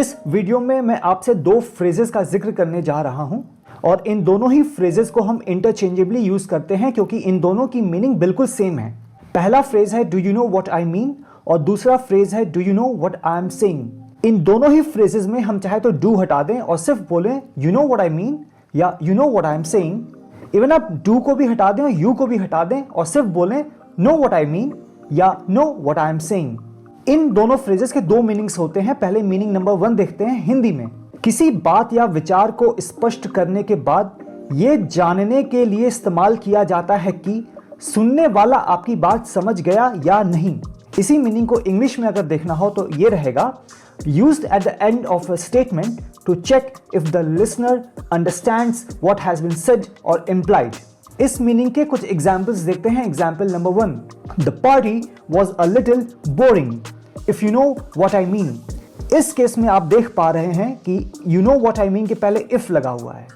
इस वीडियो में मैं आपसे दो फ्रेजेस का जिक्र करने जा रहा हूं और इन दोनों ही फ्रेजेस को हम इंटरचेंजेबली यूज करते हैं क्योंकि इन दोनों की मीनिंग बिल्कुल सेम है। पहला फ्रेज है do you know what I mean और दूसरा फ्रेज है do you know what I am saying. इन दोनों ही फ्रेजेस में हम चाहे तो डू हटा दें और सिर्फ बोलें you know what I mean या you know what I am saying. Even आप डू को भी हटा दें और यू को भी हटा दें और सिर्फ बोलें नो व्हाट आई मीन या know what I am saying. इन दोनों फ्रेजेस के दो मीनिंग्स होते हैं। पहले मीनिंग नंबर 1 देखते हैं हिंदी में। किसी बात या विचार को स्पष्ट करने के बाद यह जानने के लिए इस्तेमाल किया जाता है कि सुनने वाला आपकी बात समझ गया या नहीं। इसी मीनिंग को इंग्लिश में अगर देखना हो तो ये रहेगा used at the end of a statement to check if the listener understands what has been said और इम्प्लाइड। इस मीनिंग के कुछ एग्जाम्पल्स देखते हैं। Example number 1, the party was a little boring if you know what I mean. इस case में आप देख पा रहे हैं कि you know what I mean के पहले इफ लगा हुआ है,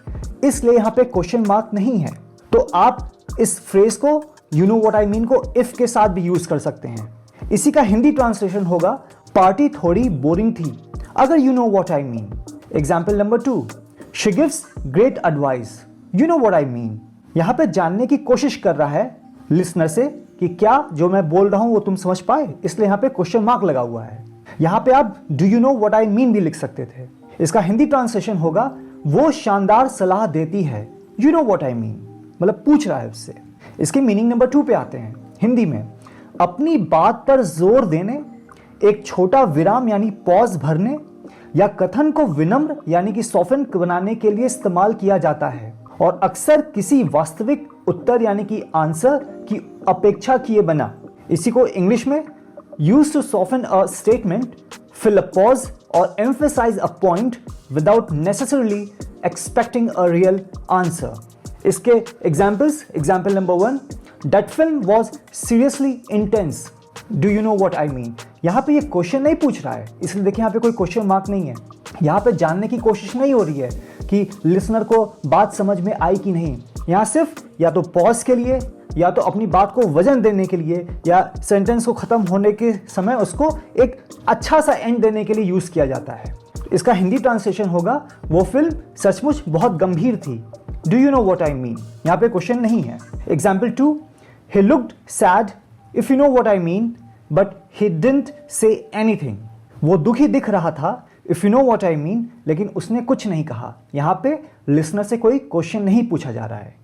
इसलिए यहां पे क्वेश्चन मार्क नहीं है। तो आप इस फ्रेज को you know what I mean को इफ के साथ भी यूज कर सकते हैं। इसी का हिंदी ट्रांसलेशन होगा पार्टी थोड़ी बोरिंग थी अगर you know what I mean. Example number 2, she gives great advice you know what I mean. यहां पे जानने की कोशिश कर रहा है लिसनर से कि क्या जो मैं बोल रहा हूं वो तुम समझ पाए, इसलिए यहां पे क्वेश्चन मार्क लगा हुआ है। यहां पे आप do you know what I mean भी लिख सकते थे। इसका हिंदी ट्रांसलेशन होगा वो शानदार सलाह देती है you know what I mean, मतलब पूछ रहा है उससे। इसकी मीनिंग नंबर 2 पे आते हैं हिंदी में। अपनी बात पर जोर देने, एक छोटा विराम यानी पॉज भरने या कथन को विनम्र यानी कि सॉफ्टन बनाने के लिए इस्तेमाल किया जाता है और अक्सर किसी वास्तविक उत्तर यानी कि आंसर की अपेक्षा किए बिना। इसी को इंग्लिश में use to soften a statement, fill a pause और emphasise a point without necessarily expecting a real answer. इसके examples, example number 1, that film was seriously intense do you know what I mean. यहां पे ये question नहीं पूछ रहा है, इसलिए देखिए यहां पे कोई क्वेश्चन मार्क नहीं है। यहां पे जानने की कोशिश नहीं हो रही है कि लिसनर को बात समझ में आई कि नहीं। यहां सिर्फ या तो पॉज के लिए या तो अपनी बात को वजन देने के लिए या सेंटेंस को खत्म होने के समय उसको एक अच्छा सा एंड देने के लिए यूज किया जाता है। इसका हिंदी ट्रांसलेशन होगा वो फिल्म सचमुच बहुत गंभीर थी do you know what I mean. यहां पे क्वेश्चन नहीं है। Example 2, he looked sad if you know what I mean but he didn't say anything. वो दुखी दिख रहा था if you know what I mean, लेकिन उसने कुछ नहीं कहा। यहां पे लिसनर से कोई क्वेश्चन नहीं पूछा जा रहा है।